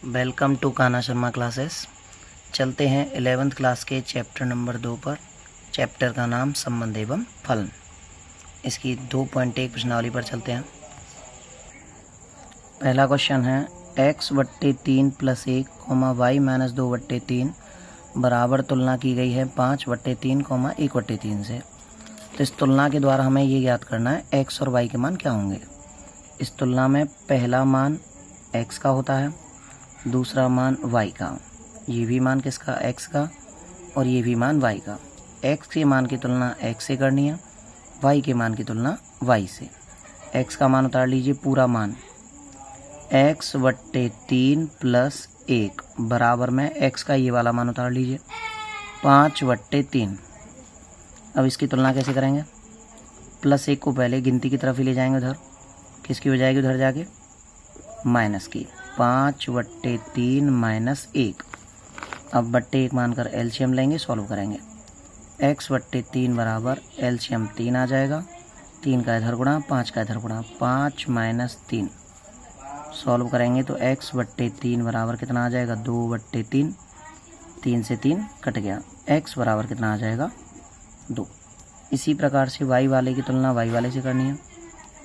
Welcome to Kanha Sharma classes. चलते हैं 11th class के चैप्टर नंबर 2 पर। चैप्टर का नाम संबंध एवं फलन। इसकी 2.1 प्रश्नावली पर चलते हैं। पहला क्वेश्चन है x/3 + 1, y - 2/3 बराबर तुलना की गई है 5/3, 1/3 से। तो इस तुलना के द्वारा हमें ये याद करना है x और y के मान क्या होंगे। इस तुलना में पहला मान x का होता है, दूसरा मान y का, ये भी मान किसका, x का, और ये भी मान y का। x के मान की तुलना x से करनी है, y के मान की तुलना y से। x का मान उतार लीजिए, पूरा मान x/3 + 1 बराबर में x का ये वाला मान उतार लीजिए 5/3। अब इसकी तुलना कैसे करेंगे, +1 को पहले गिनती की तरफ ही ले जाएंगे, उधर किसकी हो जाएगी, उधर जाके माइनस की, 5/3 - 1। अब बट्टे 1 मानकर एलसीएम लेंगे, सॉल्व करेंगे। x/3 बराबर एलसीएम 3 आ जाएगा, 3 का इधर गुणा, 5 का इधर गुणा, 5 - 3 सॉल्व करेंगे तो x/3 बराबर कितना आ जाएगा, 2/3। 3 से 3 कट गया, x बराबर कितना आ जाएगा, 2। इसी प्रकार से y वाले की तुलना y वाले से करनी है।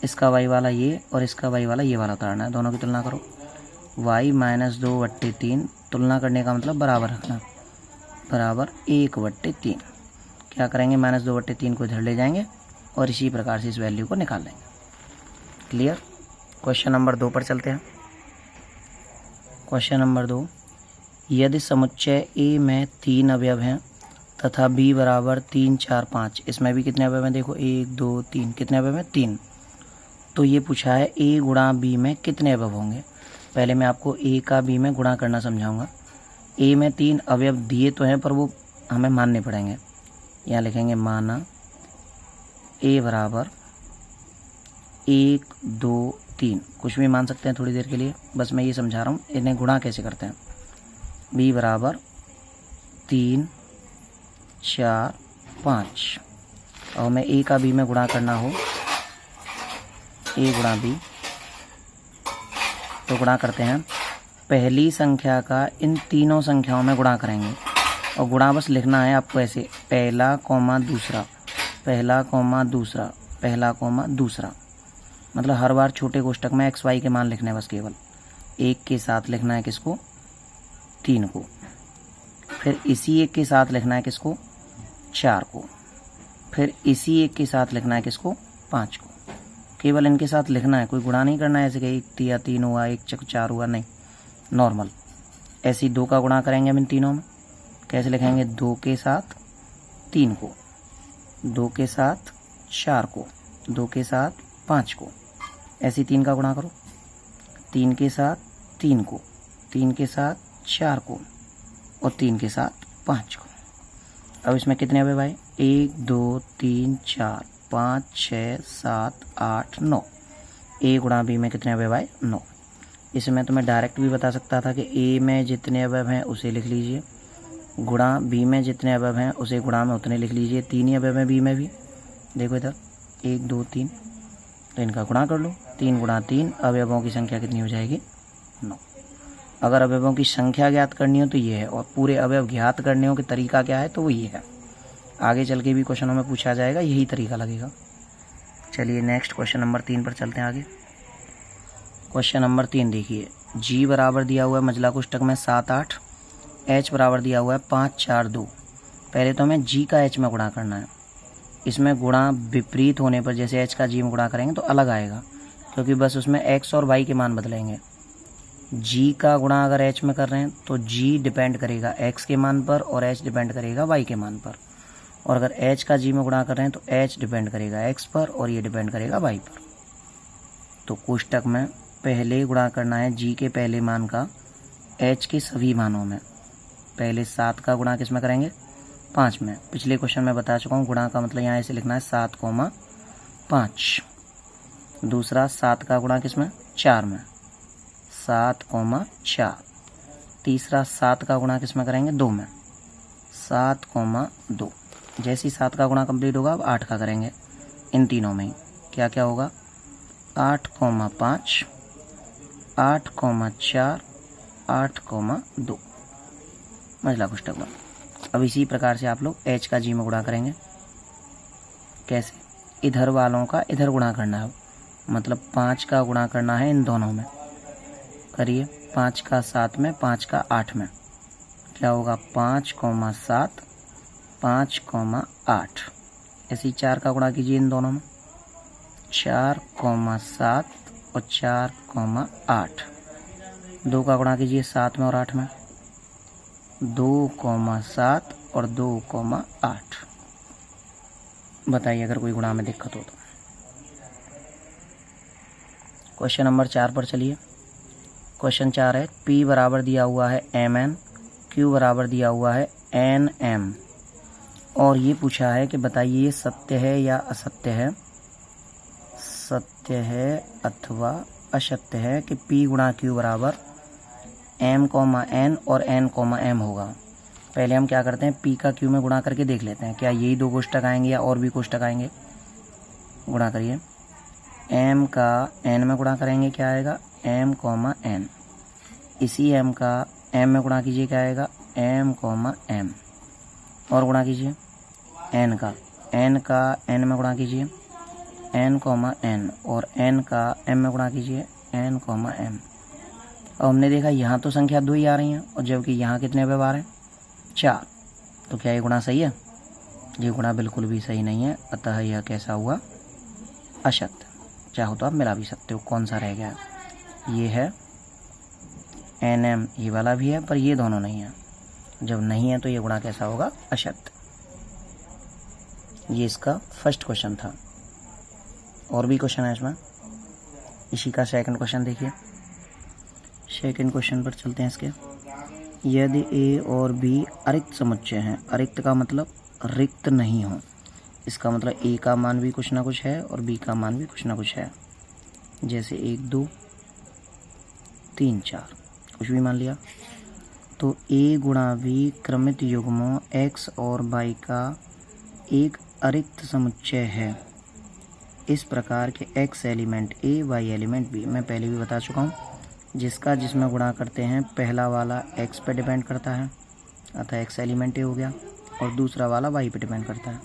इसका y वाला ये और इसका y वाला ये वाला उतारना है, दोनों की तुलना करो। y - 2/3 तुलना करने का मतलब बराबर रखना, बराबर 1/3। क्या करेंगे, -2/3 को इधर ले जाएंगे और इसी प्रकार से इस वैल्यू को निकाल लेंगे। क्लियर। क्वेश्चन नंबर 2 पर चलते हैं। क्वेश्चन नंबर 2, यदि समुच्चय A में 3 अवयव हैं तथा B बराबर 3, 4, 5, इसमें भी कितने अवयव हैं, देखो 1, 2, 3, कितने अवयव हैं, 3। तो ये पूछा है A गुणा B में कितने अवयव होंगे। पहले मैं आपको A का B में गुणा करना समझाऊंगा। A में 3 अवयव दिए तो हैं, पर वो हमें मानने पड़ेंगे। यहाँ लिखेंगे माना A बराबर 1, 2, 3, कुछ भी मान सकते हैं थोड़ी देर के लिए, बस मैं ये समझा रहा हूँ इन्हें गुणा कैसे करते हैं। B बराबर 3, 4, 5 और मैं A का B में गुणा करना हो, A गुणा B, तो गुणा करते हैं। पहली संख्या का इन तीनों संख्याओं में गुणा करेंगे और गुणा बस लिखना है आपको ऐसे, पहला कॉमा दूसरा, पहला कॉमा दूसरा, पहला कॉमा दूसरा। मतलब हर बार छोटे कोष्टक में x y के मान लिखने हैं, बस केवल 1 के साथ लिखना है किसको, 3 को, फिर इसी 1 के साथ लिखना है किसको, 4 को, फिर इसी 1 के साथ लिखना है किसको, 5 को। केवल इनके साथ लिखना है, कोई गुणा नहीं करना है ऐसे कि 1 या 3 हुआ, 1 चक 4 हुआ, नहीं, नॉर्मल। ऐसे 2 का गुणा करेंगे हम इन तीनों में, कैसे लिखेंगे, 2 के साथ 3 को, 2 के साथ 4 को, 2 के साथ 5 को। ऐसे 3 का गुणा करो, 3 के साथ 3 को, 3 के साथ 4 को और 3 के साथ 5 को। अब इसमें कितने अवयव आए, 1, 2, 3, 4, 5, 6, 7, 8, 9। A गुणा B में कितने अवयव आए, 9। इसमें तो मैं डायरेक्ट भी बता सकता था कि A में जितने अवयव हैं उसे लिख लीजिए, गुणा B में जितने अवयव हैं उसे गुणा में उतने लिख लीजिए। 3 ही अवयव हैं B में भी, देखो इधर 1, 2, 3, तो इनका गुणा कर लो। 3 गुणा 3, अवयवों की संख्या कितनी हो जाएगी, 9। अगर अवयवों की संख्या ज्ञात करनी हो तो ये है, और पूरे अवयव ज्ञात करने हो कि तरीका क्या है तो वो ये है। आगे चल के भी क्वेश्चनों में पूछा जाएगा, यही तरीका लगेगा। चलिए नेक्स्ट क्वेश्चन नंबर 3 पर चलते हैं आगे। क्वेश्चन नंबर 3 देखिए, G बराबर दिया हुआ है मझला कोष्टक में 7, 8, H बराबर दिया हुआ है 5, 4, 2। पहले तो हमें G का H में गुणा करना है। इसमें गुणा विपरीत होने पर, जैसे H का G में गुणा करेंगे तो अलग आएगा, क्योंकि बस उसमें x और y के मान बदलेंगे। G का गुणा अगर H में कर रहे हैं तो G डिपेंड करेगा x के मान पर और H डिपेंड करेगा y के मान पर, और अगर H का G में गुणा कर रहे हैं तो H डिपेंड करेगा x पर और ये डिपेंड करेगा y पर। तो कोष्टक में पहले गुणा करना है G के पहले मान का H के सभी मानों में। पहले 7 का गुणा किस में करेंगे, 5 में। पिछले क्वेश्चन में बता चुका हूँ, गुणा का मतलब यहाँ ऐसे लिखना है 7, 5। दूसरा 7 का गुणा किस में, 4 में, 7, 4। तीसरा 7 का गुणा किस में करेंगे, 2 में, 7, 2। जैसे ही 7 का गुणा कंप्लीट होगा अब 8 का करेंगे, इन तीनों में ही क्या क्या होगा, 8, 5, 8, 4, 8,2 मंझला कोष्टक बंद। अब इसी प्रकार से आप लोग h का g में गुणा करेंगे। कैसे? इधर वालों का इधर गुणा करना है, मतलब 5 का गुणा करना है इन दोनों में। करिए, 5 का 7 में, 5 का 8 में, क्या होगा? 5,7, 5,8। ऐसे ही 4 का गुणा कीजिए इन दोनों में, 4,7 और 4,8। 2 का गुणा कीजिए 7 में और 8 में, 2,7 और 2,8। बताइए अगर कोई गुणा में दिक्कत हो तो। क्वेश्चन नंबर 4 पर चलिए। क्वेश्चन 4 है, P बराबर दिया हुआ है mn, Q बराबर दिया हुआ है nm, और ये पूछा है कि बताइए ये सत्य है या असत्य है, सत्य है अथवा असत्य है कि P गुणा Q बराबर m, n और n, m होगा। पहले हम क्या करते हैं, P का Q में गुणा करके देख लेते हैं क्या यही 2 कोष्टक आएंगे या और भी कोष्टक आएंगे। गुणा करिए, m का n में गुणा करेंगे, क्या आएगा? m, n। इसी m का m में गुणा कीजिए, क्या आएगा? m, m। और गुणा कीजिए n का n में गुणा कीजिए, n, n, और n का m में गुणा कीजिए, n, m। और हमने देखा यहाँ तो संख्या 2 ही आ रही हैं, और जबकि यहाँ कितने व्यवहार हैं? 4। तो क्या ये गुणा सही है? ये गुणा बिल्कुल भी सही नहीं है, अतः यह कैसा हुआ? असत्य। चाहो तो आप मिला भी सकते हो। कौन सा रह गया? ये है nm, ये वाला भी है, पर ये दोनों नहीं है। जब नहीं है तो ये गुणा कैसा होगा? असत्य। ये इसका फर्स्ट क्वेश्चन था। और भी क्वेश्चन है इसमें, इसी का सेकंड क्वेश्चन देखिए। सेकंड क्वेश्चन पर चलते हैं इसके। यदि a और b अरिक्त समुच्चय हैं, अरिक्त का मतलब रिक्त नहीं हो, इसका मतलब a का मान भी कुछ ना कुछ है और b का मान भी कुछ ना कुछ है। जैसे 1, 2, 3, 4 कुछ भी मान लिया, तो a गुणा b क्रमित युग्मों x और y का एक अरिक्त समुच्चय है। इस प्रकार के x element a, y element b, मैं पहले भी बता चुका हूँ, जिसका जिसमें गुणा करते हैं पहला वाला x पे डिपेंड करता है, अतः x एलिमेंट a हो गया, और दूसरा वाला y पे डिपेंड करता है,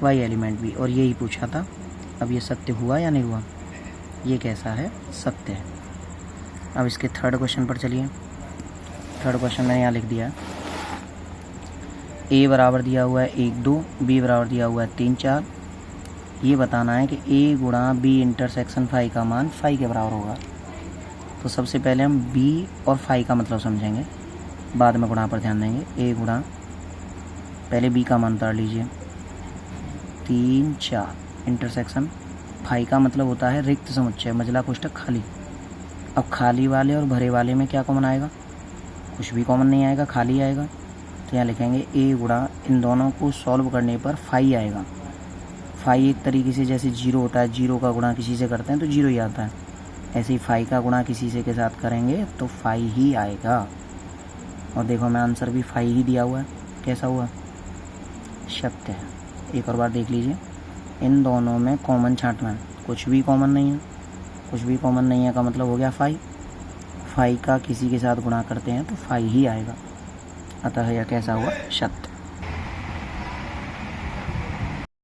y एलिमेंट b। और यही पूछा था। अब ये सत्य हुआ या नहीं हुआ? ये कैसा है? सत्य है। अब इसके थर्ड क्वेश्चन पर चलिए। थर्ड क्वेश्चन मैंने यहाँ लिख दिया है। a बराबर दिया हुआ है 1, 2, b बराबर दिया हुआ है 3, 4। ये बताना है कि a गुणा b इंटरसेक्शन फाई का मान फाई के बराबर होगा। तो सबसे पहले हम b और फाई का मतलब समझेंगे, बाद में गुणा पर ध्यान देंगे। a गुणा, पहले b का मान उतार लीजिए, 3, 4 इंटरसेक्शन फाई का मतलब होता है रिक्त समुच्चय, मझला कोष्टक खाली। अब खाली वाले और भरे वाले में क्या कॉमन आएगा? कुछ भी कॉमन नहीं आएगा, खाली आएगा। तो यहाँ लिखेंगे a गुणा, इन दोनों को सॉल्व करने पर फाई आएगा। फाई एक तरीके से जैसे 0 होता है, 0 का गुणा किसी से करते हैं तो 0 ही आता है, ऐसे ही फाई का गुणा किसी से के साथ करेंगे तो फाई ही आएगा। और देखो मैं आंसर भी फाई ही दिया हुआ है। कैसा हुआ? सत्य है। एक और बार देख लीजिए, इन दोनों में कॉमन छांटना है, कुछ भी कॉमन नहीं है। कुछ भी कॉमन नहीं है का मतलब हो गया फाई। फाई का किसी के साथ गुणा करते हैं तो फाई ही आएगा, अतः यह कैसा हुआ? सत्य।